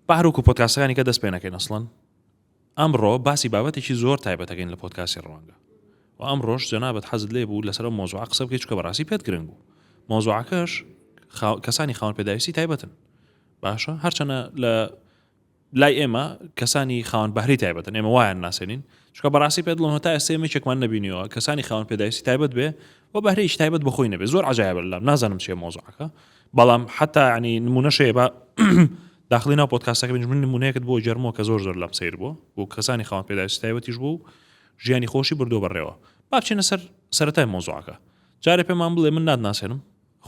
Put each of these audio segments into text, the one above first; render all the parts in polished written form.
باهروکو پۆدکاستەکانی کە دەست پێ نەکەین ئەسڵەن ئەمڕۆ باسی بابەتێکی زۆر تایبەتەکەین لە پۆدکاستی ڕوانگە و ئەمڕۆژ جەنابەت حەزت لێ بوو لەسەر مۆزوع قسە بکەیت چکە بەڕاستی پێت گرنگ بوو مۆزوعەکەش کەسانی خاوەن پێداویستی تایبەتن باشە هەرچەنە لە لای ئێمە کەسانی خاوەن بەهرەی تایبەتن ئێمە وایان ناسێنین چکە بەڕاستی پێت دڵم هەتا ئێستا ئێمەیەکێکمان نەبینیەوە کەسانی خاوەن پێداویستی تایبەت بێ و بەهرەیش تایبەت بەخۆی نەبێ زۆر عەجایبە لەم نازانم چیە مۆزوعەکە بەڵام حتا ینی نمونەشەیە بە داخلی ناو پۆدکاستەکە من نمونەیەکت بۆ جەرمەوە کە زۆر لەم سیر بوو بۆ کەسانی خاوەن پێداویستی تایبەتیش بوو ژیانی خۆشی بردو بەڕێوە با بچینە سەرەتای مۆزوعەکە جارێ پێمان بڵێ من نادناسێنم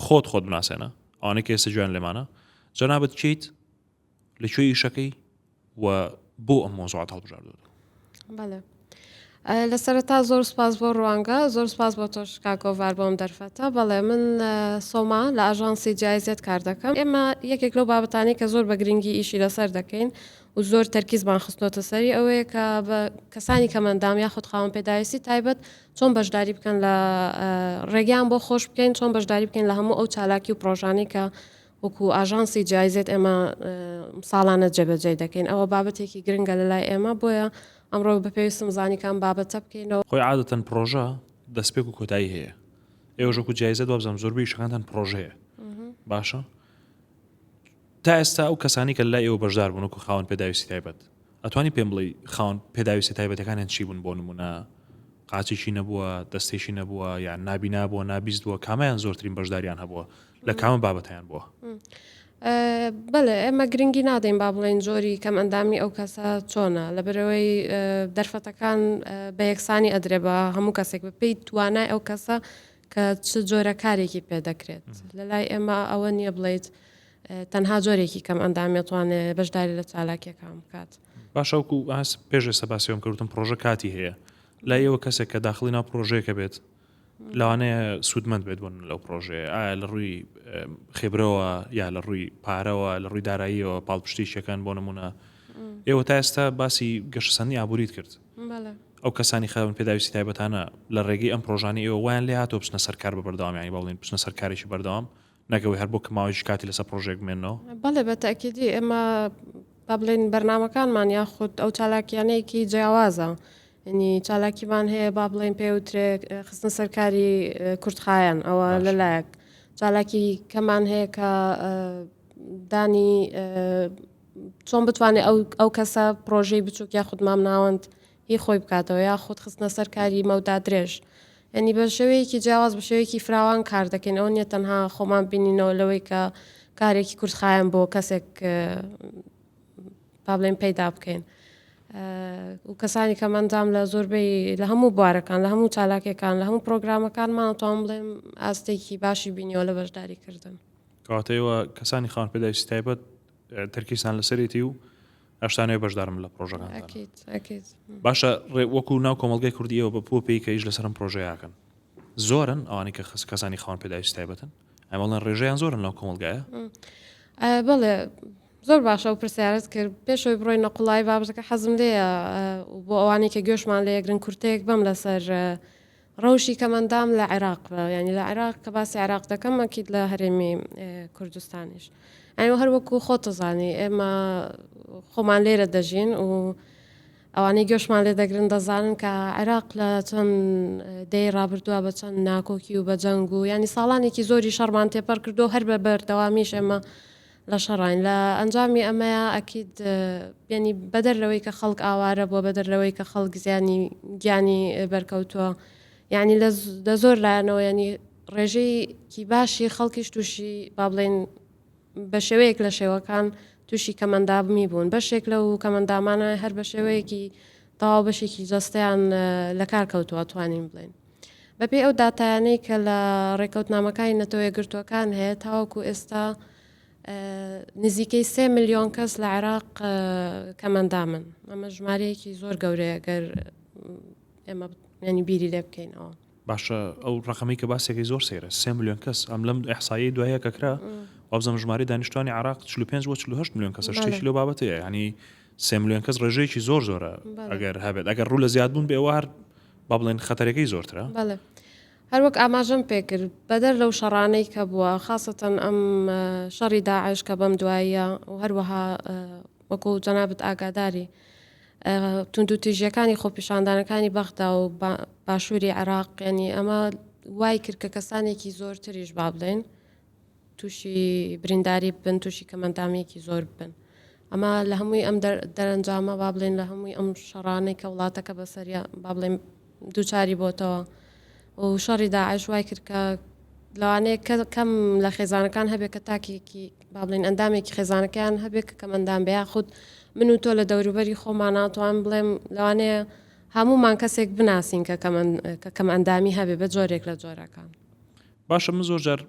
خۆت بناسێنە ئەوانەی کە ئێستا گوێیان لێمانە جەنابەت چیت لەکوێ ئیشەکەی و بۆ ئەم مۆزوعات هەڵبژاردووە بەڵێ لە سەرەتا زۆر سپاس بۆ ڕوانگە زۆر سپاس بۆ تۆش کاکۆڤار بۆم دەرفەتە بەڵێ من سۆما لە ئاژانسی جایزێت کار دەکەم ئێمە یەکێک لەو بابەتانی کە زۆر بە گرنگی ئیشی لەسەر دەکەین و زۆر تەرکیزمان خستنۆتە سەری ئەوەیە کە بە کەسانی کەمەندام یاخود خاوەن پێداویستی تایبەت چۆن بەشداری بکەن لە ڕێگەیان بۆ خۆش بکەین چۆن بەشداری بکەین لە هەموو ئەو چالاکی و پرۆژانی کە وەکو ئاژانسی جایزێت ئێمە ساڵانە جێبەجێ دەکەین ئەوە بابەتێکی گرنگە لە لای ئێمە بۆیە ئەمڕۆ بەپێویستم زانیکان بابەتە بکەینەوە خۆی عادەتەن پرۆژە دەستپێک و کۆتایی هەیە ئێوەژەکو جایزێت وابزانم زۆربەی شەکانتان پرۆژەیە باشە تا ئێستا ئەو کەسانی کە لای ئێوە بەشدار بوون وەکو خاوەن پێداویستی تایبەت ئەتوانی پێم بڵێ خاوەن پێداویستی تایبەتەکانیان چی بوون بۆ نمونە قاچێکی نەبووە دەستێکی نەبووە یان نابینا بووە نابیستووە کامیان زۆرترین بەشداریان هەبووە لە کامە بابەتیان بووە بەڵێ ئێمە گرنگی نادەین با بڵێن جۆری کەم ئەندامی ئەو کەسە چۆنە لە بەرەوەی دەرفەتەکان بە یەکسانی ئەدرێ بە هەموو کەسێک بپەی توانای ئەو کەسە کە چ جۆرە کارێکی پێدەکرێت لە لای ئێمە ئەوە نییە بڵێیت تەنها جۆرێکی کەم ئەندامیێتوانێت بەشداری لە چالاکیەکان بکات باشەوکو پێشێ سەباسیۆم کردتم پرۆژە کاتی هەیە لای ئێوە کەسێک کە داخلی ناو پرۆژەیەکە بێت لەوانەیە سوودمەند بێت بوون لەو پرۆژەیە ئایا لە ڕووی خێبرەوە یا لە ڕووی پارەوە لە ڕووی داراییەوە پاڵپشتیشەکان بۆ نمونە ئێوە تا ئێستا باسی گەشتسەنی ئابووریت کرد ئەو کەسانی خاوەن پێداویستی تایبەتانە لە ڕێگەی ئەم پرۆژانی ئێوە وایان لێ هاتۆ بچنە سەرکار بە بەردەوامی باڵێن بچنە سەرکارێکی بەردەوام نەکەوەی هەر بۆ کەماوەی کاتی لەسەر پرۆژێک بمێنەوە بەڵێ بە تاکیدی ئێمە با بڵێن بەرنامەکانمان یاخود ئەو چالاکیانەیەکی جیاوازە ینی چالاکیمان هەیە با بڵێن پێوترێ خستن سەرکاری کورتخایەن ئەوە لەلایەک چالاکی کەمان هەیە کە دانی چۆن بتوانێت ئەو کەسە پرۆژەی بچووک یاخود مام ناوەند هی خۆی بکاتەوە یاخود خستنە سەرکاری مەودا درێژ ینی بە شێوەیەکی جیاواز بە شێوەیەکی فراوان کار دەکەین ئەو نیە تەنها خۆمان بینینەوە لەوەی کە کارێکی کورتخایەن بۆ کەسێک با بڵێن پەیدا بکەین و کەسانی کەمەندام لە زۆربەی لە هەموو بوارەکان لە هەموو چالاکیەکان لە هەموو پرۆگرامەکانمان توان بڵێم ئاستێکی باشی بینیەوە لە بەشداریکردن کەواتەوە کەسانی خاوەن پێداویستی تایبەت تەرکیزان لەسەرێتی و ئەشتانەوەی بەشدارم لە پرۆژەکان باشە وەکو ناو کۆمەڵگەی کوردیەوە بە پۆ پێی کە ئیش لەسەرم پرۆژەیەکەن زۆرن ئەوانی کە کەسانی خاوەن پێداویستی تایبەتن ئەمەڵەن ڕێژەیان زۆرن ناو کۆمەڵگایە بەڵێ زۆر باشە و پرسیارت کرد پێشەوەی بڕۆی نەقوڵای بابزەکە حەزم لێیە بۆ ئەوانی کە گوێشمان لە یەکگرن کورتەیەک بم لەسەر ڕەوشی کەمەندام لە عێراق ینی لە عێراق کە باسی عێراق دەکەم مەکیت لە هەرێمی کوردستانیش ئەنی هەروەکو خۆتەزانی ئێمە خۆمان لێرە دەژین و ئەوانەی گوێشمان لێ دەگرن دەزانن کە عێراق لە چەند دەی ڕابردووە بە چەند ناکۆکی و بە جەنگ و ینی ساڵانێکی زۆری شەڕمان تێپەر کردو هەر بە بەردەوامیش ئێمە لە شەڕین لە ئەنجامی ئەمەیە ئەکید ینی بەدەر لەوەی کە خەڵک ئاوارە بۆ بەدەر لەوەی کە خەڵک گیانی بەرکەوتووە یعنی لە زۆر لایەنەوە ینی ڕێژەیەکی باشی خەڵکیش تووشی با بڵێن بە شێوەیەک لە شێوەکان تووشی کەمەندابمی بوون بەشێک لەو کەمەندامانە هەر بە شێوەیەکی تەواو بەشێکی جەستەیان لە کار کەوتووە توانین بڵێن بەپێ ئەو داتایانەی کە لە ڕێکەوتنامەکانی نەتەوە یەکگرتووەکان هەیە تاوەکو ئێستا نزیکەی 3 ملیۆن کەس لە عێراق کەمەندامن ئەمە ژمارەیەکی زۆر گەورەیە گەر ئێمە ینی بیری لێ بکەینەوە باشە ئەو ڕقەمی کە باسێکی زۆر سێرە 3 ملیۆن کەس ئەم لەم ئەحسایی دوایە کەکرا وابزەم ژماری دانیشتوانی عێراق 45 بۆ 48 ملیۆن کەس شتێکی لەو بابەتەیە ینی 3 ملیۆن کەس ڕێژەیەکی زۆر زۆرە ئەگەر هەبێت ئەگەر ڕوو لە زیاد بوون بێەوە هەر با بڵێن خەتەرەکەی زۆرترە هەروەک ئاماژەم پێکرد بەدەر لەو شەڕانەی کە بووە خاصەتەن ئەم شەڕی داعش کە بەم دواییە و هەروەها وەکو جەنابەت ئاگاداری توندوتیژیەکانی خۆپیشاندانەکانی بەغدا و باشووری عێراق ینی ئەمە وای کرد کە کەسانێکی زۆرتریش با بڵێن تووشی برینداری بن تووشی کەمەندامێکی زۆر بن ئەمە لە هەمووی ئەم دەرەنجامە با بڵێن لە هەمووی ئەم شەڕانەی کە وڵاتەکە بەسەریە با بڵێن دووچاری بۆتەوە و شەڕی داعش وای کرد کە لەوانەیە کەم لە خێزانەکان هەبێت کە تاکێکی با بڵێن ئەندامێکی خێزانەکان هەبێت کە کەمەندام بەیە خودت من و تۆ لە دەوروبەری خۆمان ناتوان بڵێم لەوانەیە هەمومان کەسێک بناسین کە کەم ئەندامی هەبێ بە جۆرێک لە جۆرەکان باشە من زۆر جار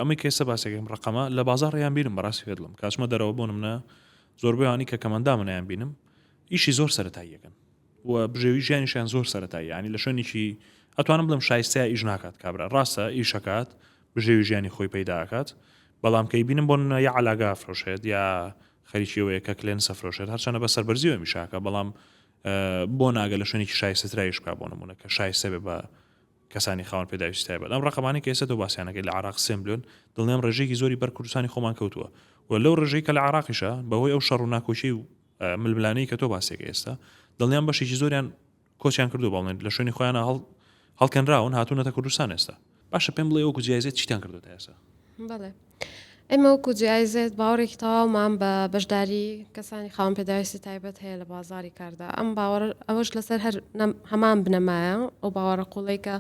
ئەمەی کەسە باسێکم ڕقەمە لە بازاڕیان بینم بەڕاستی فێدڵم کاتمە دەرەوە بۆ منە زۆربەیانی کە کەمەندا منیان بینم ئیشی زۆر سەرەتاییەکەن و بژێوی ژیانیشیان زۆر سەرەتایی ینی لە شوێنێکی ئەتوانم بڵم شایستەیە ئیش ناکات کابرا ڕاستە ئیشەکات بژێوی ژیانی خۆی پەیداکات بەڵام کەی بینم بۆن یا علاگا فرۆشێت یا خەریکیەوەیە کە کلێن سەفرۆشێت هەرچەنە بە سەربەرزیەوە میشاکە بەڵام بۆ ناگە لە شوێنێکی شایستەترایش بکە بۆ نمونە کە شایستە بێ بە کەسانی خاوەن پێداویستای بێت ئەم ڕقەمانی کە ئێستا تۆ باسییانەکەی لە عراق 3 ملیۆن دڵنیام ڕێژەیەکی زۆری بەر کوردستانی خۆمان کەوتووە و لەو ڕێژەی کە لە عراقیشە بەهۆی ئەو شەڕ و ناکۆچی و ململانەی کە تۆ باسێکە ئێستا دڵنیام بەشێکی زۆریان کۆچیان کردو باڵێن لە شوێنی خۆیانە هەڵکەنراون هاتوونەتە کوردستان ئێستا باشە پێم بڵێ ئەو جیایزێت چیتان کردوتە ئێستا بەڵێ ئێمە وەکو جیایزێت باوەڕێکی تەواومان بە بەشداری کەسانی خاوەن پێداویستی تایبەت هەیە لە بازاری کاردا ئەم باوەڕ ئەوەش لەسەر هەمان بنەمایە ئەو باوەڕە قوڵەی کە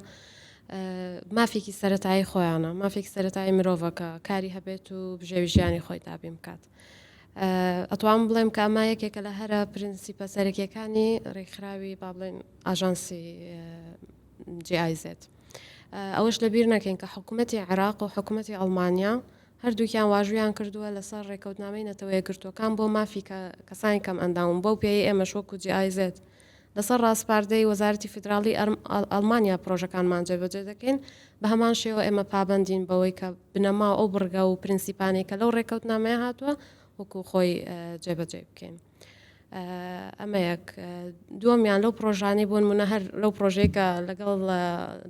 مافێکی سەرەتایی خۆیانە مافێکی سەرەتایی مرۆڤەکە کاری هەبێت و بژێوی ژیانی خۆی دابین بکات ئەتوان بڵێم کە ئەمە یەکێکە لە هەرە پرینسیپە سەرەکیەکانی ڕێکخراوی با بڵێن ئاژانسی جیایزێت ئەوەش لەبیر نەکەین کە حکوومەتی عێراق و حکوومەتی ئەڵمانیا هەردووکیان واژویان کردووە لەسەر ڕێکەوتنامەی نەتەوەیە گرتوەکان بۆ مافی کەسانی کەم ئەنداون بۆ پێی ئێمە شۆک و جیایزێت لەسەر ڕاستپاردەی وەزارەتی فیدراڵی ئەڵمانیا پرۆژەکانمان جێبەجێ دەکەین بە هەمان شێوە ئێمە پابندین بەوەی کە بنەما ئەو بڕگە و پرینسیپانێک کە لەو ڕێکەوتنامەیە هاتووە وەکو خۆی جێبەجێ بکەین ئەمە یەک دووەمیان لەو پرۆژانەی بۆ نمونە هەر لەو پرۆژێکە لەگەڵ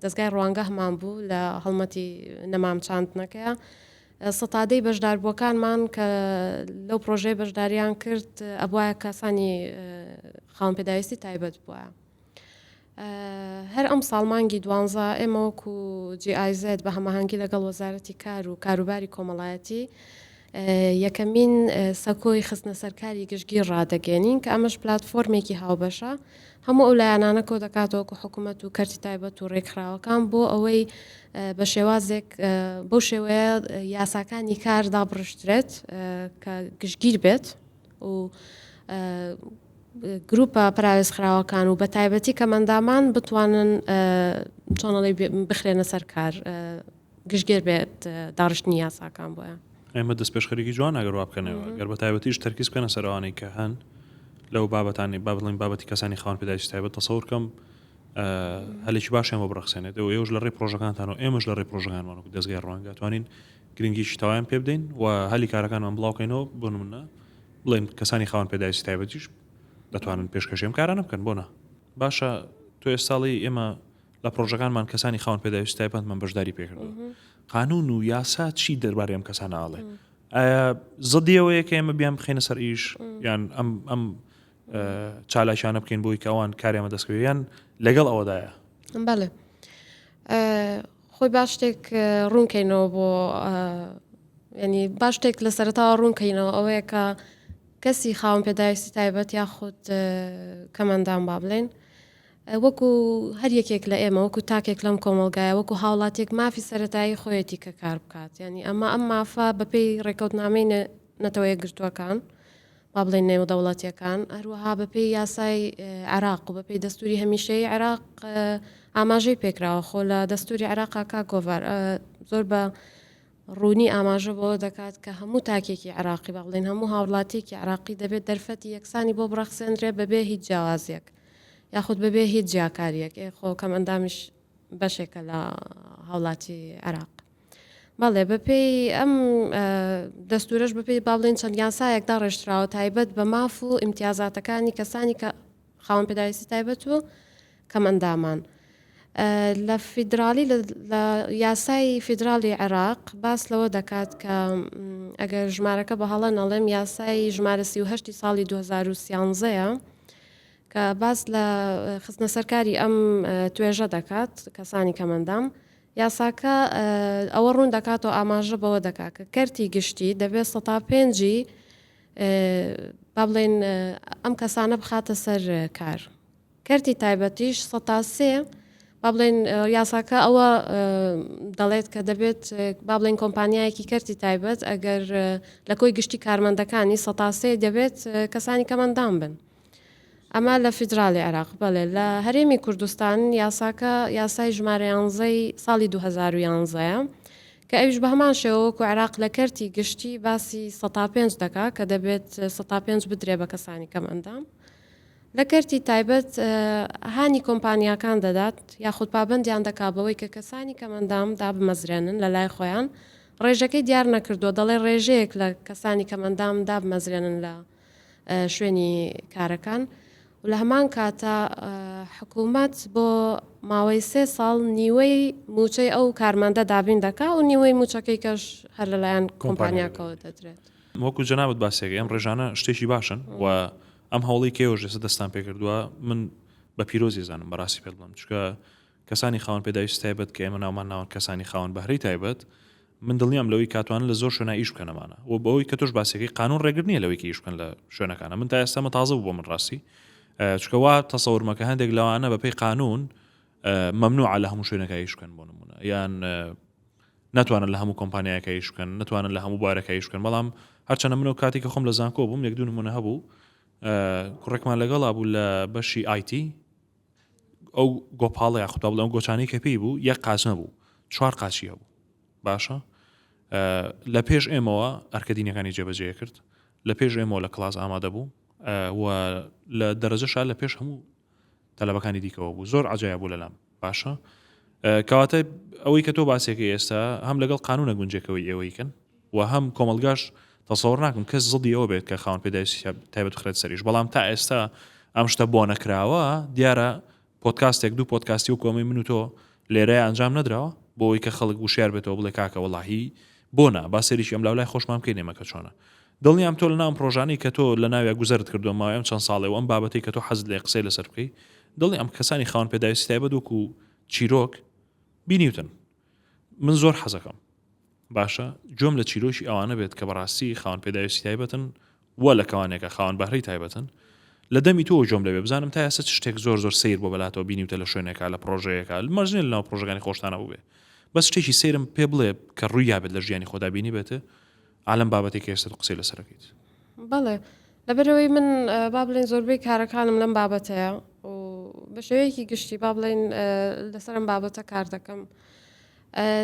دەستگای ڕوانگەهمان بوو لە هەڵمەتی نەمام چاندنەکەیە سەتادەی بەشداربووەکانمان کە لەو پرۆژەی بەشداریان کرد ئەبوایە کەسانی خاوەن پێداویستی تایبەت بووە هەر ئەم ساڵمانگی 12 ئێمە وەکو جیایزێت بە هەماهەنگی لەگەڵ وەزارەتی کار و کاروباری کۆمەڵایەتی یەکەمین سەکۆی خستنە سەرکاری گشتگیر ڕادەگەێنین کە ئەمەش پلاتفۆرمێکی هاوبەشە هەموو ئەو لایەنانە کۆ دەکاتەوەکو حکوومەت و کەرتی تایبەت و ڕێکخراوەکان بۆ ئەوەی بە شێوازێک بەو شێوەیە یاساکانی کار دابڕشترێت کە گشتگیر بێت و گروپە پراوێزخراوەکان و بە تایبەتی کەمەندامان بتوانن چۆنەڵی بخرێنە سەر کار گشتگیر بێت داڕشتنی یاساکان بۆیە ئێمە دەست پێشخەرێکی جوان ئەگەر بکەنەوە گەر بە تایبەتیش تەرکیز بکەنە سەرەوانەی کە هەن لەو بابەتانی با بڵین بابەتی کەسانی خاوەن پێداویستی تایبەت تەسەوڕکەم هەلێکی باشیان بۆ بڕخسێنێت و ئێوەش لە ڕێی پرۆژەکانتانەوە ئێمەش لە ڕێی پرۆژەکانمان و دەستگای ڕوانگە توانین گرنگیشی تەواویان پێ بدەین و هەلی کارەکانمان بڵاوکەینەوە بۆ نمونە بڵێن کەسانی خاوەن پێداویستی تایبەتیش دەتوانن پێشکەشێم کارانە بکەن بۆنە باشە تۆ ئێستاڵی ئێمە لە پرۆژەکانمان کەسانی خاوەن پێداویستی تایبەتمان بەشداری پێکردو قانون و یاسا چی دەربارەی ئەم کەسانە ئاڵێ زدیەوەیە کە ئێمە بیان بخێنە سەر ئیش یان ئەم چالاکیانە بکەین بۆی کە ئەوان کاریانمە دەستکەوێیان لەگەڵ ئەوەدایە بەڵێ خۆی باش شتێک ڕوونکەینەوە بۆ ینی باش شتێک لە سەرەتاوە ڕوونکەینەوە ئەوەیە کە کەسی خاوەن پێداویستی تایبەت یاخود کەمەندان با بڵێن وەکو هەر یەکێک لە ئێمە وەکو تاکێک لەم کۆمەلگایە وەکو هاوڵاتێک مافی سەرەتایی خۆیەتی کە کار بکات ینی ئەمە ئەم مافە بەپێی ڕێکەوتنامەی نەتەوەیە گرتووەکان با بڵێن نێو دەوڵەتیەکان هەروەها بەپێی یاسای عێراق و بەپێی دەستوری هەمیشەی عێراق ئاماژەی پێکراوە خۆ لە دەستوری عێراق کا گۆڤار زۆر بە ڕوونی ئاماژە بۆ دەکات کە هەموو تاکێکی عێراقی با بڵێن هەموو هاوڵاتێکی عێراقی دەبێت دەرفەتی یەکسانی بۆ بڕەخسێنرێ بەبێ هیچ جیاوازێک یاخود بەبێ هیچ جیاکاریەک خۆ کەمەندامیش بەشێکە لە هاوڵاتی عێراق بەڵێ بەپێی ئەم دەستورەش بەپێی با بڵێن چەند یاسایەکدا ڕێژراوە تایبەت بە ماف و ئیمتیازاتەکانی کەسانی کە خاوەن پێداویستی تایبەت و کەمەندامان لە فیدرالی لە یاسای فیدرالی عێراق باس لەوە دەکات کە ئەگەر ژمارەکە بە هەڵە نەڵێم یاسای ژمارە 38 ساڵی 2013 کە باس لە خستنە سەرکاری ئەم توێژە دەکات کەسانی کەمەندام یاساکە ئەوە ڕوون دەکاتەوە ئاماژە بەوە دەکات کە کەرتی گشتی دەبێت 105 با بڵێن ئەم کەسانە بخاتە سەر کار کەرتی تایبەتیش 103 با بڵێن یاساکە ئەوە دەڵێت کە دەبێت با بڵێن کۆمپانیایەکی کەرتی تایبەت ئەگەر لە کۆی گشتی کارمەندەکانی 103 دەبێت کەسانی کەمەندام بن ئەمە لە فیدرالی عێراق بەڵێ لە هەرێمی کوردستان یاساکە یاسای ژمارە 11 ساڵی 2011 کە ئەویش بە هەمان شێوە و عێراق لە کەرتی گشتی باسی 105 دەکا کە دەبێت 105 بدرێ بە کەسانی کەمەندام لە کەرتی تایبەت هانی کۆمپانیاکان دەدات یاخود پابندیان دەکا بەوەی کە کەسانی کەمەندام دابمەزرێنن لە لای خۆیان ڕێژەکەی دیار نەکردووە دەڵێ ڕێژەیەک لە کەسانی کەمەندام دابمەزرێنن لە شوێنی کارەکان و لە هەمان کاتە حکوومەت بۆ ماوەی 3 ساڵ نیوەی موچەی ئەو کارمەندە دابین دەکا و نیوەی موچەکەی کەش هەر لەلایەن کۆمپانیاکەوە دەدرێت وەکو جەنابەت باسێگە ئەم ڕێژانە شتێکی باشن و ئەم هەوڵی کێوەژ ئێستا دەستان پێ کردووە من بە پیرۆزی زانم بەڕاستی پێ بڵم چکە کەسانی خاوەن پێداویستی تایبەت کە ئێمە ناومان ناوەن کەسانی خاوەن بەهرەی تایبەت من دڵنیام لەوەی کاتوانن لە زۆر شوێنە ئیش بکەنەمانە و بەوەی کە تۆش باسێکی قانون ڕێگر نییە لەوەی کە ئیش بکەن لە شوێنەکانە من تا ئێستا مەتازە بوو بۆ من ڕاستی چکە وا تەسەورمەکە هەندێک لەوانە بەپێی قانون مەمنوعە لە هەموو شوێنەکە ئیش بکەن بۆ نمونە یان ناتوانن لە هەموو کۆمپانیاکە ئیش بکەن ناتوانن لە هەموو بارەکە ئیش بکەن بەڵام هەرچەندە منەوە کاتی کە خۆم لە زانکۆ بووم یەک دوو نمونە هەبوو کوڕێکمان لەگەڵا بوو لە بەشی ئایتی ئەو گۆپاڵە یاخوتا بڵێ ئەو گۆچانەی کە پێی بوو یەک قاچمە بوو 4 قاچی هەبوو باشە لە پێش ئێمەوە ئەرکەدینەکانی جێبەجێ کرد لە پێش ئێمەوە لە کلاس ئامادە بوو و لە دەرەجەشا لە پێش هەموو تەلەبەکانی دیکەوە بوو زۆر عجایب بوو لەلام باشە کەواتە ئەوەی کە تۆ باسێکی ئێستا هەم لەگەڵ قانونە گونجێکەوەی ئێوەیکن و هەم کۆمەلگاش تەسەوڕ ناکەم کەس زڵی ئەوە بێت کە خاوەن پێداویستی تایبەت بخرێت سەریش بەڵام تا ئێستا ئەم شتە بۆ نەکراوە دیارە پۆدکاستێک دوو پۆدکاستی و کۆمەی من و تۆ لێرەیە ئەنجام نەدراوە بۆەوەی کە خەڵک وشیار بێتەوە بڵێ کاکە وەڵاهی بۆنا با سەریشی ئەم لاولای خۆشمان بکەین ئێمە کە چۆنە دڵنیام تۆ لە ناو پرۆژانەی کە تۆ لە ناوی گوزەرت کردووە ماوەی ئەم چەند ساڵێ و ئەم بابەتی کە تۆ حەزت لێ قسەی لەسەر بکەی دڵنی ئەم کەسانی خاوەن پێداویستی تایبەت وەکو چیرۆک بینیوتن من زۆر حەزەکەم باشە جۆم لە چیرۆشی ئەوانە بێت کە بەڕاستی خاوەن پێداویستی تایبەتن وە لە کەوانێکە خاوەن بەهرەی تایبەتن لە دەمی تۆ جۆم لەوێ بزانم تا ئێستا شتێک زۆر زۆر سیر بۆ بەلاتەوە بینیوتە لە شوێنێکە لە پرۆژەیەکە مەرجێ لە ناو پرۆژەکانی خۆشتانە بووبێ بەس شتێکی سیرم پێ بڵێ کە ڕووی یابێت لە ژیانی خۆدا بینی بێتە عالم بابەتێکی ئێستا قسەی لەسەرەکەیت بەڵێ لەبەرەوەی من با بڵێن زۆربەی کارەکانم لەم بابەتەیە و بە شێوەیەکی گشتی با بڵێن لەسەرم بابەتە کار دەکەم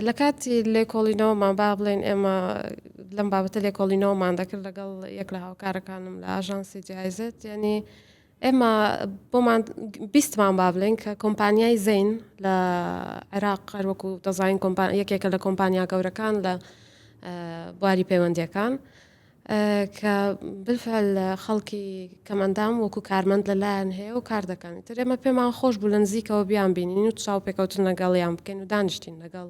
لە کاتی لێکۆڵینەوەمان با بڵێن ئێمە لەم بابەتە لێکۆڵینەوەمان دەکرد لەگەڵ یەک لە هاوکارەکانم لە ئاژانسی جایزێت یعنی ئێمە بۆمان بیستمان با بڵێن کە کۆمپانیای زین لە عێراق هەروەکو دەزانین یەکێکە لە کۆمپانیا گەورەکان لە بواری پەیوەندیەکان کە بالفعل خەڵکی کەمەندام وەکو کارمەند لەلایەن هەیە و کار دەکەن تر ئێمە پێمان خۆش بوو لە نزیکەوە بیان بینین و چاو پێکەوتن لەگەڵیان بکەین و دانیشتین لەگەڵ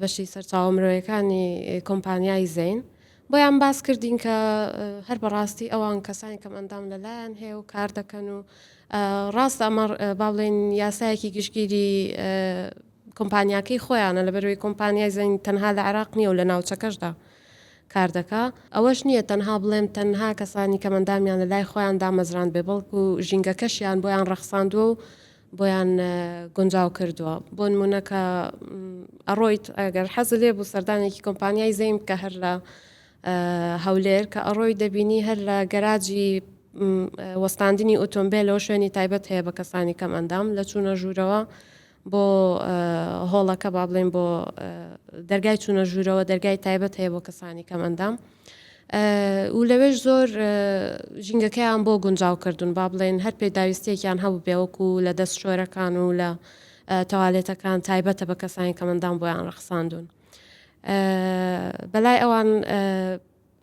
بەشی سەرچاوە مرۆیەکانی کۆمپانیای زین بۆیان باس کردین کە هەر بەڕاستی ئەوان کەسانی کەمەندام لەلایەن هەیە و کار دەکەن و ڕاست ئەمە با بڵێن یاسایەکی گشتگیری کۆمپانیاکەی خۆیانە لەبەرەوەی کۆمپانیای زین تەنها لە عێراق نییە و لە ناوچەکەشدا کار دەکا ئەوەش نییە تەنها بڵێم تەنها کەسانی کەمەندامیان لە لای خۆیان دامەزران بێ بەڵکو ژینگەکەشیان بۆیان ڕەخساندووە و بۆیان گونجاو کردووە بۆ نمونەکە ئەڕۆیت ئەگەر حەز لێ بوو سەردانێکی کۆمپانیای زەیم کە هەر لە هەولێر کە ئەڕۆی دەبینی هەر لە گەراجی وەستاندنی ئۆتۆمبیلەوە شوێنی تایبەت هەیە بە کەسانی کەمەندام لە چوونە ژوورەوە بۆ هۆڵەکە با بڵێن بۆ دەرگای چوونە ژوورەوە دەرگای تایبەت هەیە بۆ کەسانی کەمەندام و لەوێش زۆر ژینگەکەیان بۆ گونجاو کردوون با بڵێن هەر پێداویستێکیان هەبوو بێوەکو لە دەست شۆرەکان و لە تەوالێتەکان تایبەتە بە کەسانی کەمەندام بۆیان ڕەخساندون بەلای ئەوان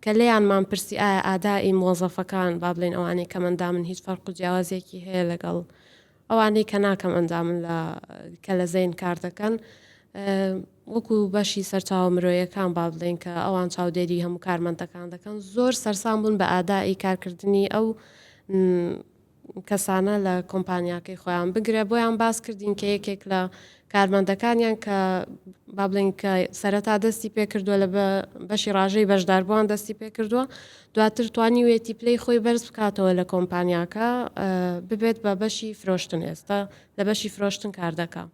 کە لێیانمان پرسی ئایا ئادای مۆزەفەکان با بڵێن ئەوانەی کەمەندامن هیچ فەرق و جیاوازێکی هەیە لەگەڵ ئەوانەی کە ناکەم ئەنجامن کە لە زەین کار دەکەن وەکو بەشی سەرچاوە مرۆیەکان با بڵێن کە ئەوان چاودێری هەموو کارمەندەکان دەکەن زۆر سەرسام بوون بە ئادایی کارکردنی ئەو کەسانە لە کۆمپانیاکەی خۆیان بگرێ بۆیان باس کردین کە یەکێک لە کارمەندەکانیان کە با بڵێن کە سەرەتا دەستی پێ کردووە لە بەشی ڕاژەی بەشداربووان دەستی پێ کردووە دواتر توانی وێتی پلەی خۆی بەرز بکاتەوە لە کۆمپانیاکە ببێت بە بەشی فرۆشتن ئێستا لە بەشی فرۆشتن کار دەکا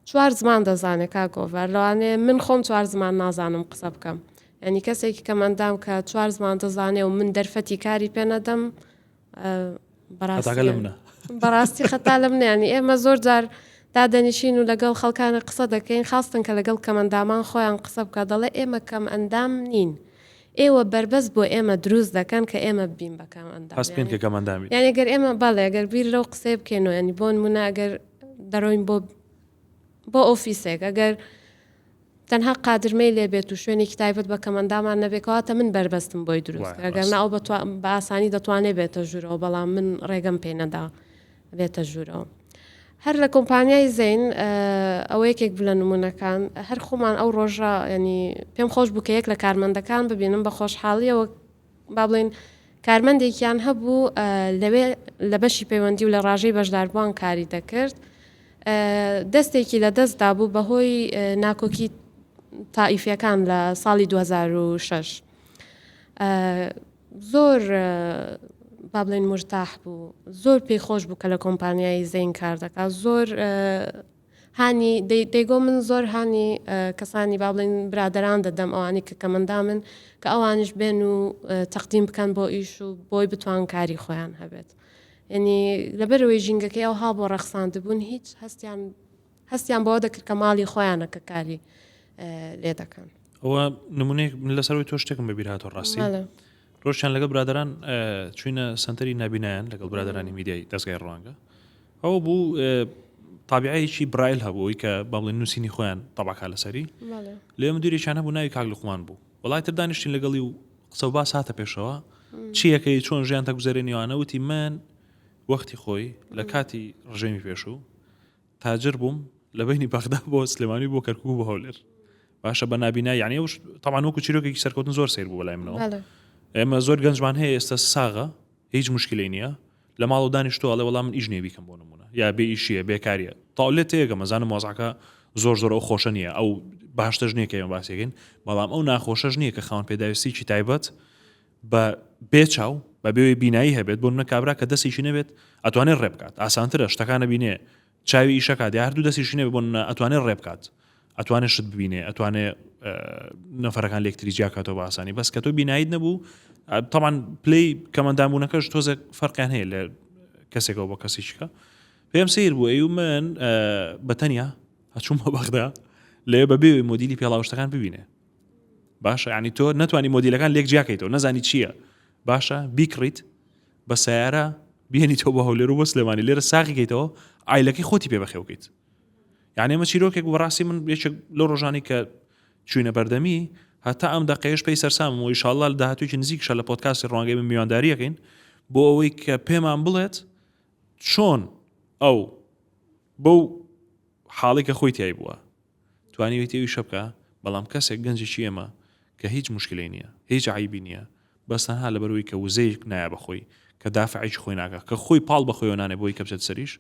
4 زمان دەزانێت کاگۆڤەر لەوانێ من خۆم 4 زمان نازانم قسە بکەم ینی کەسێکی کە مندام کە 4 زمان دەزانێ و من دەرفەتی کاری پێ نەدەم بەڕاستی خەتا لە منیانی ئێمە زۆر جار دادەنیشین و لەگەڵ خەڵکانە قسە دەکەین خاستن کە لەگەڵ کەمەندامان خۆیان قسە بکە دەڵێ ئێمە کەم ئەندام نین ئێوە بربەست بۆ ئێمە دروست دەکەن کە ئێمە بین بەکەم ئەندام کە کەمەندامی یعنی گەر ئێمە بەڵێ ئەگەر بیر لەو قسەی بکەینەوە ینی بۆ نمونە ئەگەر دەڕۆین بۆ ئۆفیسێک ئەگەر تەنها قادرمەی لێبێت و شوێنێکی تایبەت بە کەمەندامان نەبێکەواتە من بربەستم بۆی دروست ئەگەر ناو بە ئاسانی دەتوانێت بێتە ژوورەوە بەڵام من ڕێگەم پێ نەدا بێتە ژوورەوە هەر لە کۆمپانیای زەین ئەوە یەکێک بلە نمونونەکان هەر خۆمان ئەو ڕۆژە ینی پێم خۆش بوو کە یەک لە کارمەندەکان ببینم بە خۆشحاڵیەوە با بڵێن کارمەندێکیان هەبوو لەوێ لە بەشی پەیوەندی و لە ڕاژەی بەشداربووان کاری دەکرد دەستێکی لە دەستدا بوو بەهۆی ناکۆکی تائیفیەکان لە ساڵی 2006 زۆر با بڵێن مرتاح بوو زۆر پێی خۆش بوو کە لە کۆمپانیای زەین کار دەکات زۆر هانی دەیگۆ من زۆر هانی کەسانی با بڵێن برادەران دەدەم ئەوانی کە کەمەندا من کە ئەوانش بێن و تەقدیم بکەن بۆ ئیش و بۆی بتوان کاری خۆیان هەبێت یعنی لەبەرەوەی ژینگەکەی ئەوها بۆ ڕەخساندبوون هیچ هەستیان بۆ دەکرد کە ماڵی خۆیانە کە کاری لێ دەکەن ئەوە نمونەیەک لەسەرەوەی تۆ شتێکم بەبیر هاتۆ ڕاستی ڕۆژیان لەگەڵ برادران چوینە سنتەری نابینایان لەگەڵ برادرانی میدیای دەستگای ڕوانگە ئەوە بوو تابعەیەکی برایل هەبووی کە با بڵێن نووسینی خۆیان تەبعکا لەسەری لێ مدیرێکیان هەبوو ناوی کاک لوقمان بوو وڵای تر دانیشتین لەگەڵی و قسە و باس هاتە پێشەوە چیەکەی چۆن ژیان تەگوزارێنیوانە وتی من وەختی خۆی لە کاتی ڕژێمی پێشوو تاجر بووم لە بینی بەغدا بۆ سلێمانی بۆ کەرکوو بۆ هەولێر باشە بە نابینای یعنی ئەوش طبعاً وەکو چیرۆکێکی سەرکەوتن زۆر سیر بوو بەلای منەوە ئێمە زۆر گەنجمان هەیە ئێستا ساغە هیچ مشکلەی نییە لە ماڵ و دانیشتووە ئەڵێ وەڵام من ئیش نێ بیکەم بۆ نمونە یا بێ ئیشیە بێکاریە تاولێت تێگە مەزانم مۆزعەکە زۆر ئەو خۆشە نییە ئەو باشتەش نییە کە ئێمە باسیەکەین بەڵام ئەو ناخۆشەش نییە کە خاوەن پێداویستێکی تایبەت بە بێچاو بە بێوەی بینایی هەبێت بۆ منە کابرا کە دەستێکی نەبێت ئەتوانێت ڕێبکات ئاسانترە شتەکانە بینێ چاوی ئیشەکات یا هەردوو دەستێکی نەبێت بۆ ئەتوانێت ڕێبکات ئەتوانێت شت ببینێ ئەتوانێت نەفەرەکان لێکتریجیا کاتەوە بە ئاسانی بەس کە تۆ بینایت نەبوو طبعاً پلەی کەمەندامبوونەکەش تۆزە فەرقیان هەیە لە کەسێکەوە بۆ کەسێکیکە پێم سیر بوو ئەی و من بەتەنیا هەچوومە بەغدا لێ بەبێ مۆدیلی پێڵاوشتەکان ببینێ باشە ینی تۆ نەتوانی مۆدیلەکان لێک جیاکەیتەوە نەزانی چییە باشە بیکڕیت بە سیارە بێنی تۆ بە هەولێر و بە سلێمانی لێرە ساقیکەیتەوە ئایلەکەی خۆتی پێ بەخێوکەیت یعنی ئەمە چیرۆکێک بەڕاستی من یەکێک لە ڕۆژانی کە چوینە بەردەمی هەتا ئەم دەقەیەش پێی سەرسام و ئینشاءالله لە داهاتوویەکی نزیکشە لە پۆدکاستی ڕوانگەی من میوانداریەکەین بۆ ئەوەی کە پێمان بڵێت چۆن ئەو بەو حاڵی کە خۆی تیای بووە توانیوێتی ئەوی شەبکە بەڵام کەسێک گەنجێکی ئێمە کە هیچ مشکلەی نییە هیچ عیبی نییە بەس تەنها لەبەرەوەی کە وزەیەک نایە بەخۆی کە دافعیش خۆی ناکە کە خۆی پاڵ بەخۆیەوە نانێ بۆی کە بچێت سەریش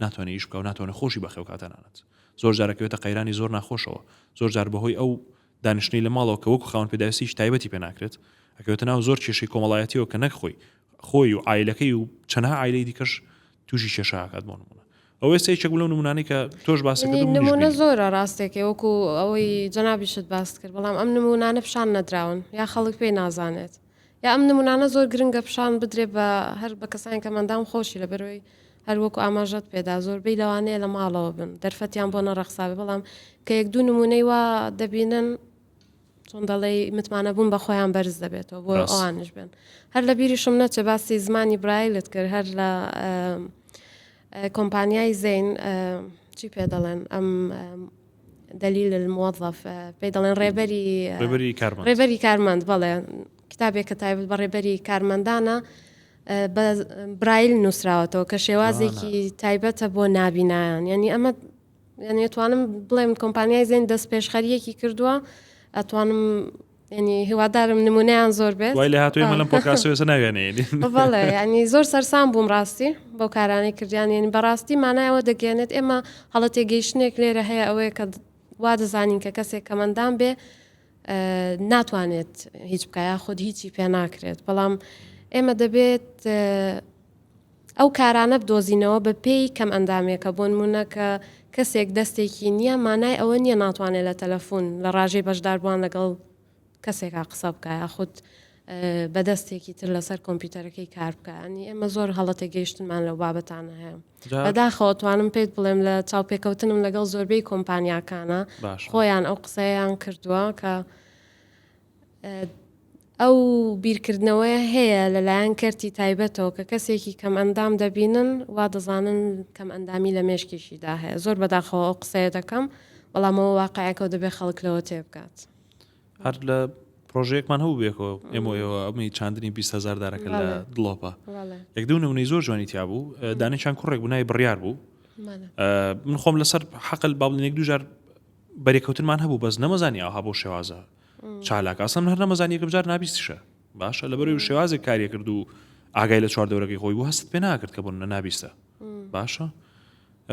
ناتوانێت ئیش بکە و ناتوانێت خۆشی بەخێو کاتە نانێت زۆر جارەکەوێتە قەیرانی زۆر ناخۆشەوە زۆر جار بەهۆی ئەو دانیشتنی لە ماڵەوە کە وەکو خاوەن پێداویستیش تایبەتی پێ ناکرێت ئەکەوێتە ناو زۆر کێشەی کۆمەڵایەتیەوە کە نەک خۆی و عایلەکەی و چەندها عایلەی دیکەش تووشی کێشە هاکات بۆ نمونە ئەوە ئێستەیەک بوو لەو نمونانەی کە تۆش باسەکەی نمونە زۆرە ڕاستێکی وەکو ئەوەی جەنابیشت باس کرد بەڵام ئەم نمونانە پیشان نەدراون یا خەڵک پێی نازانێت یا ئەم نمونانە زۆر گرنگە پیشان بدرێ بە هەر بە کەسانی کە مندام خۆشی لەبەرەوەی هەر وەکو ئاماژەت پێدا زۆربەی لەوانەیە لە ماڵەوە بن دەرفەتیان بۆ نەڕەخساوێ بەڵام کە یەک دوو نمونەی وا دەبینن چۆن دەڵێ متمانە بوون بە خۆیان بەرز دەبێتەوە بۆ ئەوانش بن هەر لە بیریشم نەچێ باسی زمانی برایلت کرد هەر لە کۆمپانیای زەین چی پێ دەڵێن ئەم دلیل الموظف پێی دەڵێن ڕێبەری کارمەند بەڵێ کتابێک کە تایبەت بە ڕێبەری کارمەندانە بە برایل نووسراوەتەوە کە شێوازێکی تایبەتە بۆ نابینایان یعنی ئەمە یعنی ئەتوانم بڵێم کۆمپانیای زێن دەست پێشخەریەکی کردووە ئەتوانم ینی هیوادارم نمونەیان زۆر بێت وای لە هاتووی مەلم پۆدکاستەوە ناوێنێ بەڵێ ینی زۆر سەرسام بووم ڕاستی بەو کارانەی کردیان ینی بەڕاستی مانایەوە دەگەێنێت ئێمە هەڵە تێگەیشتنێک لێرە هەیە ئەوەیە کە وا دەزانین کە کەسێک کەمەندان بێ ناتوانێت هیچ بکایە خودی هیچی پێ ناکرێت بەڵام ئێمە دەبێت ئەو کارانە بدۆزینەوە بە پێی کەم ئەندامێکە بۆ نمونە کە کەسێک دەستێکی نییە مانای ئەوە نییە ناتوانێت لە تەلەفۆن لە ڕاژەی بەشداربووان لەگەڵ کەسێکا قسە بکایە خود بەدەستێکی تر لەسەر کۆمپیوتەرەکەی کار بکەنی ئێمە زۆر هەڵەتە گەیشتنمان لەو بابەتانە هەیە بەداخەوەتوانم پێت بڵێم لە چاوپێکەوتنم لەگەڵ زۆربەی کۆمپانیاکانە خۆیان ئەو قسەیان کردووە کە ئەو بیرکردنەوەی هەیە لەلایەن کەرتی تایبەتەوە کە کەسێکی کەم ئەندام دەبینن وا دەزانن کەم ئەندامی لە مێشکێکیدا هەیە زۆر بەداخەوە ئەو قسەیە دەکەم بەڵامەوە واقعەکە دەبێت خەڵک لەوە تێبکات هەر لە پرۆژەیەکمان هەبوو بێکەوە ئێمەوە ئەمەی چاندنی 20,000 دارەکە لە دڵۆپە یەک دوو نمونەی زۆر جوانی تیا بوو دانیشان کوڕێک بوو ناوی بڕیار بوو من خۆم لەسەر حەقل باڵێنێک دووجار بەرێکەوتنمان هەبوو بەس نەمەزانی ئەوها بۆ شێوازە چالاک ئاسم هەر نەمەزانی یەکەم جار نابیستیشە باشە لەبەرەوەی شێوازێک کاریە کرد و ئاگای لە چواردەورەکەی خۆی بوو هەست پێ ناکرد کە بوون نابیستە باشە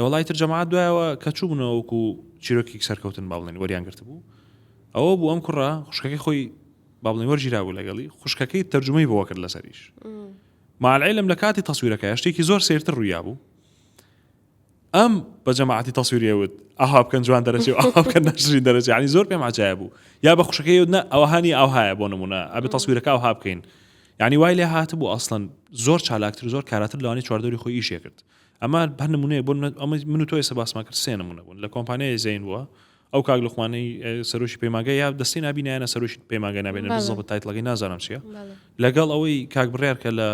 وڵای تر جەماعەت دوایەوە کە چوو بوونەوە وەکو چیرۆکی سەرکەوتن باڵێن وەریان گرت بوو ئەوە بوو ئەم کوڕە خوشکەکەی خۆی باڵێن وەرگیرا بوو لەگەڵی خوشکەکەی تەرجمەی بۆ کرد لەسەریش مع العلم لە کاتی تەسویرەکە شتێکی زۆر سێرتر ڕوویا بوو ئەم بە جەماعەتی تەسویریەوت ئاها بکەن جوان دەرەچێ و ئاها بکەن نەشرین دەرەچێ یعنی زۆر پێم عەجایب بوو یا بە خوشکەکەی نە ئەوهانی ئەوهایە بۆ نمونە ئەبێ تەسویرەکە ئەوها بکەین یعنی وای لێ هاتبوو ئەسڵەن زۆر چالاکتر زۆر کاراتر لەوانی چواردەوری خۆی ئیشێ کرد ئەمە بەر نمونەیە بۆ من و تۆ ئێستا باسمان کرد سێ نمونە بوون لە کۆمپانیای زین بووە ئەو کاک لوقمانەی سەرۆشی پەیمانگە یا دەستی نبینایانە سەرۆشی پەیمانگە نبێنە بزڵ تایتڵەکەی نازانم چییە لەگەڵ ئەوەی کاک بڕیار کە لە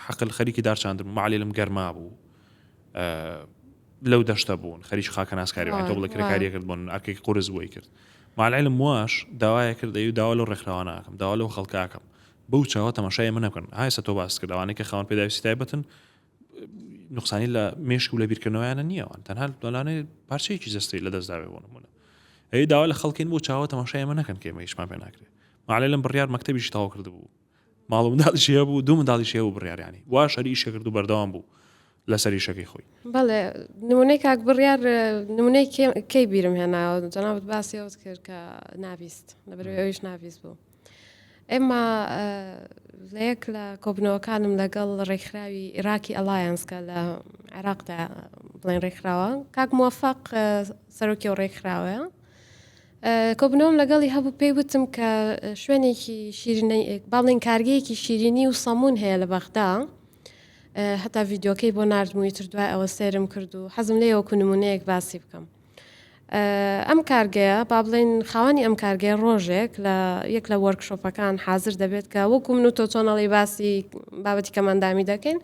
حەقل خەریکی دارچاندن معلێلم گەرما بوو لەو دەشتە بوون خەریکی خاکە ناسکاری تۆ بڵێ کرێکاریە کرد بوون ئەرکێکی قورس بووی کرد معلێلم واش داوایە کرد ئەو داوا لەو ڕێکخراوانە ئاکەم داوا لەو خەڵکاکەم بەو چاوە تەماشای من نەکەن ئایسە تۆ باس کرد ئەوانەی کە خاوەن پێداویستی تایبەتن نوقسانی لە مێشک و لە بیرکردنەوەیانە نییەوان تەنها دۆلانەی پارچەیەکی جەستەی لە دەستداوێ بۆ نمونە ئەی داوا لە خەڵکین بۆ چاوە تەماشای من نەکەن کە ئێمە هیچمان پێ ناکرێت معلێلم بڕیار مەکتەبیشی تەواو کرد بوو ماڵ و منداڵیشی هەبوو دوو منداڵیشی هەبوو بڕیاریانی وا شەری ئیشە کرد و بەردەوام بوو لەسەر ئیشەکەی خۆی بەڵێ نمونەی کاک بڕیار نمونەی کەی بیرم هێناوە جەنابەت باسیەوە کرد کە ناویست لەبەرەوەی ئەویش ناویست بوو ئێمە لە یەک لە کۆبنەوەکانم لەگەڵ ڕێکخراوی عێراقی ئەلایەنسکە لە عێراقدا بڵێن ڕێکخراوە کاک موفەق سەرۆکی و ڕێکخراوەیە کۆبنەوەم لەگەڵی هەبوو پێی وتم کە شوێنێکی شیرینەی باڵێن کارگەیەکی شیرینی و سەمون هەیە لە بەغدا هەتا ڤیددیۆکەی بۆ نردمووی تر دوای ئەوە سێرم کرد و حەزم لێ وەکو نمونەیەک باسی بکەم ئەم کارگەیە با بڵێن خاوەنی ئەم کارگەی ڕۆژێک لە یەک لە وەرکشۆپەکان حاضر دەبێت کە وەکو من و تۆ چۆنەڵی باسی بابەتی کەمەندامی دەکەین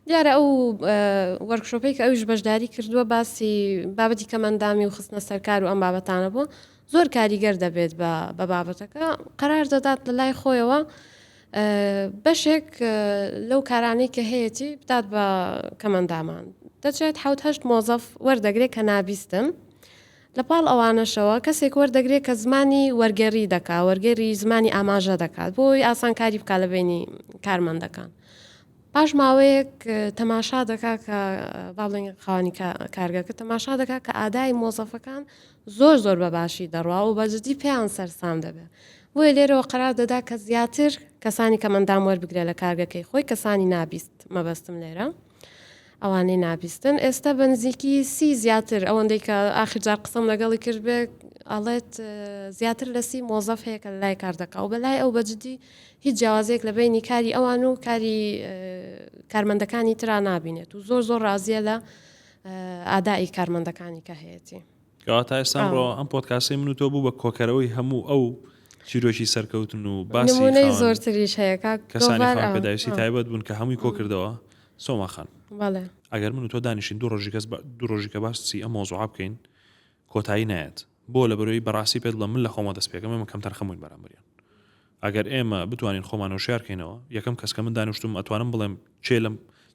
دیارە ئەو وەرکشۆپەی کە ئەویش بەشداری کردووە باسی بابەتی کەمەندامی و خستنە سەرکار و ئەم بابەتانە بوو زۆر کاریگەر دەبێت بە بابەتەکە قەرار دەدات لە لای خۆیەوە بەشێک لەو کارانەی کە هەیەی بدات بە کەمەندامان دەچێت حوت مۆزەف وەردەگرێت کە نابیستن لە پاڵ ئەوانەشەوە کەسێک وەردەگرێت کە زمانی وەرگێڕی دەکات وەرگێری زمانی ئاماژە دەکات بۆی ئاسانکاری بکات لە بینی کارمەندەکان پاش ماوەیەک تەماشا دەکات کە باڵێن خاوەنی کارگەکە تەماشا دەکات کە ئادای مۆزەفەکان زۆر زۆر بەباشی دەڕوا و بەجددی پێیان سەرسام دەبێت بۆیە لێرەوە قەرار دەدا کە زیاتر کەسانی کەمەندام وەربگرێ لە کارگەکەی خۆی کەسانی نابیست مەبەستم لێرە ئەوانەی نابیستن ئێستا بەنزیکی سی زیاتر ئەوەندەی کە ئاخرجار قسەم لەگەڵی کرد بێ ئەڵێت زیاتر لە سی مۆزەف هەیە کە لای کار دەکا و بەلای ئەو بەجددی هیچ جیاوازێک لە بینی کاری ئەوان و کاری کارمەندەکانی ترا نابینێت و زۆر زۆر ڕازیە لە ئادای کارمەندەکانی کە هەیەی تا ئێستا ڕۆ ئەم پۆدکاسی من و تۆ بوو بە کۆکەرەوەی هەموو ئەو چیرۆکی سەرکەوتن و باسی زۆرتریش هەیە کەسانی پێداویستی تایبەت بوون کە هەمووی کۆ کردەوە سۆماخان ئەگەر من و تۆ دانیشین دوو ڕۆژی کە باسی ئەم مۆزوع بکەین کۆتایی نایەت بۆ لە بەرەوەی بەڕاستی پێت لە من لە خۆمە دەست پێکەم ئەمە کەمتر خەمووین بەرامبەریان ئەگەر ئێمە بتوانین خۆمان وشارکەینەوە یەکەم کەس کە من دانیشتم ئەتوانم بڵێم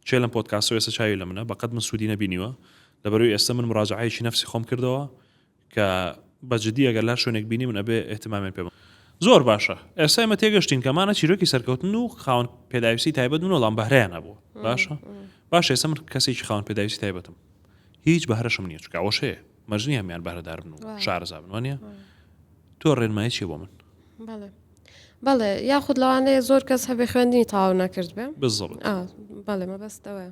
چێ لەم پۆدکاستەوە ئێستا چاوی لە منە بەقەت من سوودی نەبینیوە لەبەرەوەی ئێستا من مراجعەیەکی نەفسی خۆم کردەوە کە بەجددی ئەگەر لار شوێنێک بینی من ئەبێ احتمامیان پێ زۆر باشە. ئێستا ئێمە تێگەشتین کەمانە چیرۆکی سەرکەوتن و خاوەن پێداویستی تایبەت من وەڵام بەهرەیان نەبووە. باشە ئێستا من کەسێکی خاوەن پێداویستی تایبەتم هیچ بەهرەشم نییە چکە ئەوەشەیە مەژنی هەمیان بەهرەدار بن و شارەزا بن وانە تۆ ڕێنمایی چی بۆ من؟ بەڵێ یاخود لەوانەیە زۆر کەس هەبێ خوێندنی تاو نەکرد بێ بالضبط. بەڵێ مەبەستەوە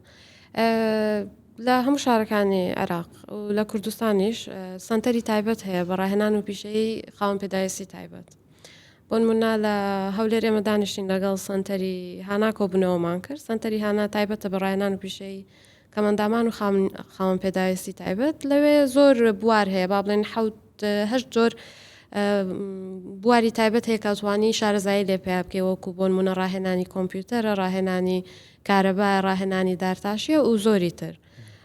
لە هەموو شارەکانی عێراق و لە کوردستانیش سنتەری تایبەت هەیە بەڕاهێنان و پیشەی خاوەن پێداویستی تایبەت. بۆ نمونە لە هەولێر ئێمە دانیشتین لەگەڵ سنتەری هانا کۆبوونەوەمان کرد. سنتەری هانا تایبەتە بەڕاهێنان و پیشەی کەمەندامان و خاوەن پێداویستی تایبەت. لەوێ زۆر بوار هەیە با بڵێن 8 جۆر بواری تایبەت هەیە کاتوانی شارەزایی لێ پێ بکەی وەکو بۆ نمونە ڕاهێنانی کۆمپیوتەرە، ڕاهێنانی کارەبا، ڕاهێنانی دارتاشیە و زۆری تر.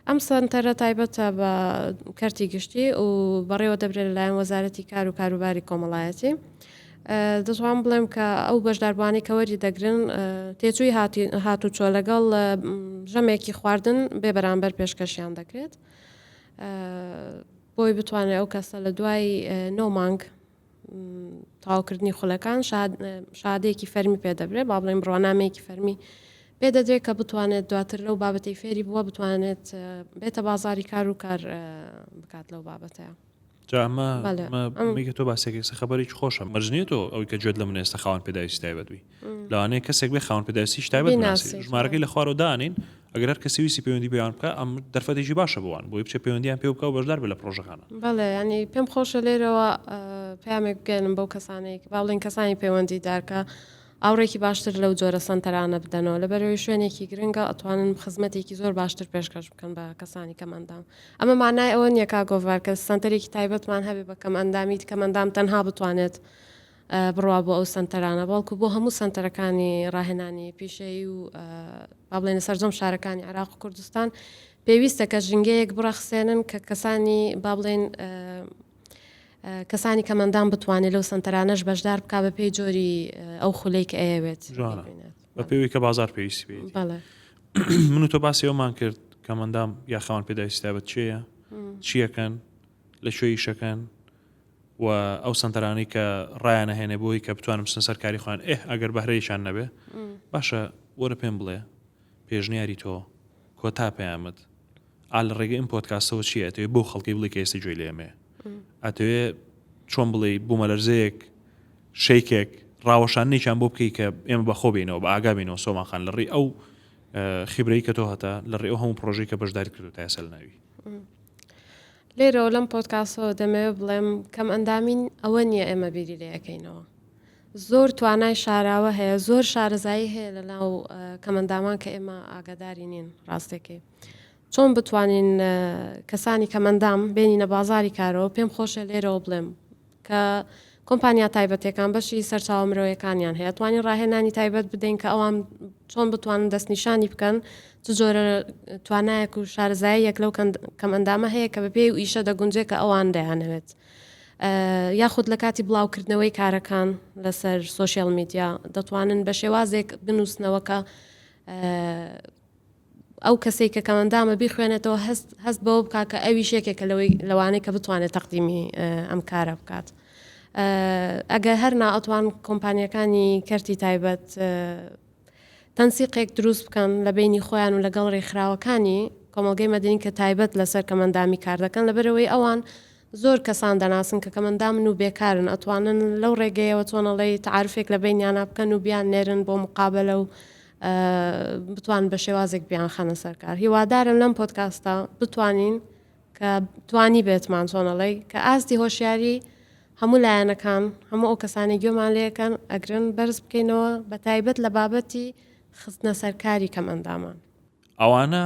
ئەم سنتەرە تایبەتە بە کەرتی گشتی و بەڕێوە دەبرێت لەلایەن وەزارەتی کار و کاروباری کۆمەڵایەتی. دەتوان بڵێم کە ئەو بەشداربوانی کە وەری دەگرن تێچووی هاتوچۆ لەگەڵ ژەمێکی خواردن بێ بەرامبەر پێشکەشیان دەکرێت بۆی بتوانێت ئەو کەسە لە دوای 9 مانگ تاواکردنی خولەکان شادەیەکی فەرمی پێدەبرێت با بڵێم ڕۆنامەیەکی فەرمی پێدەدرێت کە بتوانێت دواتر لەو بابەتی فێری بووە بتوانێت بێتە بازاری کار و کار بکات لەو بابەتەیە. میگە تۆ باسێکێک خەبەرێکی خۆشە مەرجێتەوە ئەوی کە گوێت لە من ئێستا خاوەن پێداویستی تایبەتوی لەوانەیە کەسێک بێ خاوەن پێداویستی تایبەت بناسی ژمارەکەی لە خوارەوە دانین ئەگەر هەر کەسی ویسی پەیوەندی پێیان بکە ئەم دەرفەتێکی باشە بوان بۆی بچێ پەیوەندیان پێ بکە و بەشدار بێ لە پرۆژەکانە. بەڵێ ینی پێم خۆشە لێرەوە پامێک بگەنم بەو کەسانێک با بڵێن کەسانی پەیوەندی دارکە ئاوڕێکی باشتر لەو جۆرە سنتەرانە بدەنەوە لەبەرەوەی شوێنێکی گرنگە ئەتوانن خزمەتێکی زۆر باشتر پێشکەش بکەن بە کەسانی کەمەندام. ئەمە مانای ئەوە نیە کاگۆڤار کە سنتەرێکی تایبەتمان هەبێ بە کەمەندامیت کەمەندام تەنها بتوانێت بڕوا بۆ ئەو سنتەرانە بەڵکو بۆ هەموو سنتەرەکانی ڕاهێنانی پیشەیی و با بڵێنە سەرجەم شارەکانی عێراق و کوردستان پێویستە کە ژنگەیەک بڕەخسێنن کە کەسانی با بڵێن کەسانی کەمەندان بتوانێت لەو سنتەرانەش بەشدار بک بە پێی جۆری ئەو خولەی کە ئەیەوێت بە پێوی کە بازار پێویستی بێت. من و تۆ باسی ئەومان کرد کەمەندام یا خاوەن پێداویستی تایبەت چییە چیەکەن لە شوێی شەکەن و ئەو سنتەرانی کە ڕایانە هێنێ بۆی کە بتوانم سەرکاری خوان ئەگەر بەهرەیشان نەبێ باشە وەرە پێم بڵێ پێشنیاری تۆ کۆتا پەیامت ئال ڕێگە ئەم پۆدکاستەوە چیە ئەتەوێ بۆ خەڵکی بڵێ کە ئێستا گوێی لێمێ ئەتەوێ چۆن بڵێ بوومەلەرزەیەک شەیکێک ڕاوەشانێکیان بۆ بکەی کە ئێمە بەخۆ بینەوە بە ئاگا بینەوە سۆماخان لە ڕێی ئەو خیبرەی کە تۆ هەتا لە ڕێ ئەو هەموو پرۆژەی کە بەشداری کردو تا ئێستا ناوی لێرەوە لەم پۆدکاستەوە دەمەوێت بڵێم کەم ئەندامین ئەوە نییە ئێمە بیری لەکەینەوە زۆر توانای شاراوە هەیە زۆر شارەزایی هەیە لە ناو کەمەندامان کە ئێمە ئاگاداری نین ڕاستێکی چۆن بتوانین کەسانی کەمەندام بینینە بازاری کارەوە پێم خۆشە لێرەوە بڵێم کە کۆمپانیا تایبەتەکان بەشی سەرچاوە مرۆیەکانیان هەیە توانین ڕاهێنانی تایبەت بدەین کە ئەوان چۆن بتوانن دەستنیشانی بکەن چ جۆرە توانایەک و شارەزاییەک لەو کەمەندامە هەیە کە بەپێی و ئیشە دەگونجێت کە ئەوان دەیانەوێت یاخود لە کاتی بڵاوکردنەوەی کارەکان لەسەر سوۆشیال میدیا دەتوانن بە شێوازێک بنووسنەوەکە ئەو کەسێک کە کەمەندامە بیخوێنێتەوە هەست بەوە بکات کە ئەوی شێکێکە لەوانەیە کە بتوانێت تەقدیمی ئەم کارە بکات. ئەگەر هەرنا ئەتوان کۆمپانیەکانی کەرتی تایبەت تەنسیقێک دروست بکەن لە بینی خۆیان و لەگەڵ ڕێکخراوەکانی کۆمەڵگەی مەدەنی کە تایبەت لەسەر کەمەندامی کار دەکەن لەبەرەوەی ئەوان زۆر کەسان دەناسن کە کەمەندامن و بێکارن ئەتوانن لەو ڕێگەیەوە چۆنەڵی تعارفێک لە بینیانە بکەن و بیان نێرن بۆ مقابلە و بتوان بە شێوازێک بیان خەنە سەرکار. هیوادارم لەم پۆدکاستە بتوانین کە توانی بێتمان چۆنەڵی کە ئاستی هۆشیاری هەموو لایەنەکان هەموو ئەو کەسانی گوێمان لێەکەن ئەگرن بەرز بکەینەوە بە تایبەت لە بابەتی خستنە سەرکاری کەمەندامان. ئەوانە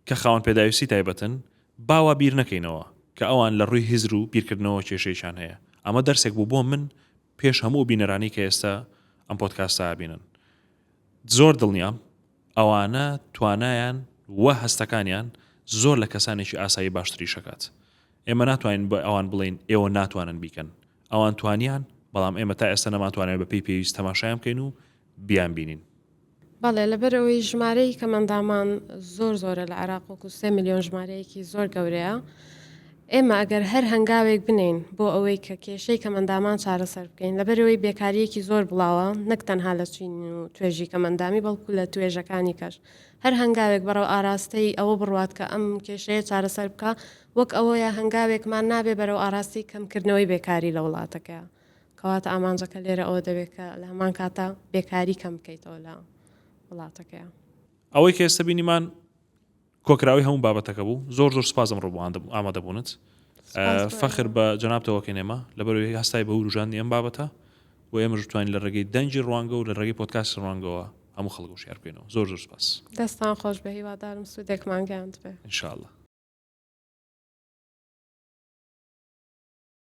کە خاوەن پێداویستی تایبەتن باوا بیر نەکەینەوە کە ئەوان لە ڕووی هیزر و بیرکردنەوە کێشەیشان هەیە. ئەمە دەرسێک بوو بۆ من پێش هەموو بینەرانی کە ئێستا ئەم پۆدکاستە بینن. زۆر دڵنیام ئەوانە توانایان وە هەستەکانیان زۆر لە کەسانێکی ئاسایی باشتری شەکات. ئێمە ناتوانین بە ئەوان بڵین ئێوە ناتوانن بیکەن. ئەوان توانیان بەڵام ئێمە تا ئێستا نەماتوانێت بە پێی پێویست تەماشایان بکەین و بیان بینین. بەڵێ لەبەرەوەی ژمارەی کەمەندامان زۆرە لە عێراق وەکو 3 میلیۆن ژمارەیەکی زۆر گەورەیە. ئێمە ئەگەر هەر هەنگاوێک بنین بۆ ئەوەی کە کێشەی کەمەندامان چارەسەر بکەین لەبەرەوەی بێکاریەکی زۆر بڵاوە نەک تەنها لە چین و توێژی کەمەندامی بەڵکو لە توێژەکانی کەش هەر هەنگاوێک بەرەو ئاراستەی ئەوە بڕوات کە ئەم کێشەیە چارەسەر بکە وەک ئەوەیە هەنگاوێکمان نابێ بەرەو ئاراستی کەمکردنەوەی بێکاری لە وڵاتەکە کەواتە ئامانجەکە لێرە ئەوە دەبێت کە لە هەمان کاتە بێکاری کەم بکەیتەوە لە وڵاتەکەیە. ئەوەی کە ئێستا بینیمان کۆکراوی هەموو بابەتەکە بوو زۆر سپاسم ڕۆ ئامادەبوونت. فەخر بە جەنابتەوەکەنێمە لەبەرەوەی هەستای بە وروژاندی ئەم بابەتە و ئێمە ژتوانین لە ڕێگەی دەنجی ڕوانگە و لە ڕێگەی پۆدکاست ڕوانگەوە هەموو خەڵک و شیار بکەینەوە. زۆر سپاس. دەستان خۆش بە هیوادارم سوودێکمان گەیاند بێ. ئینشاءالله.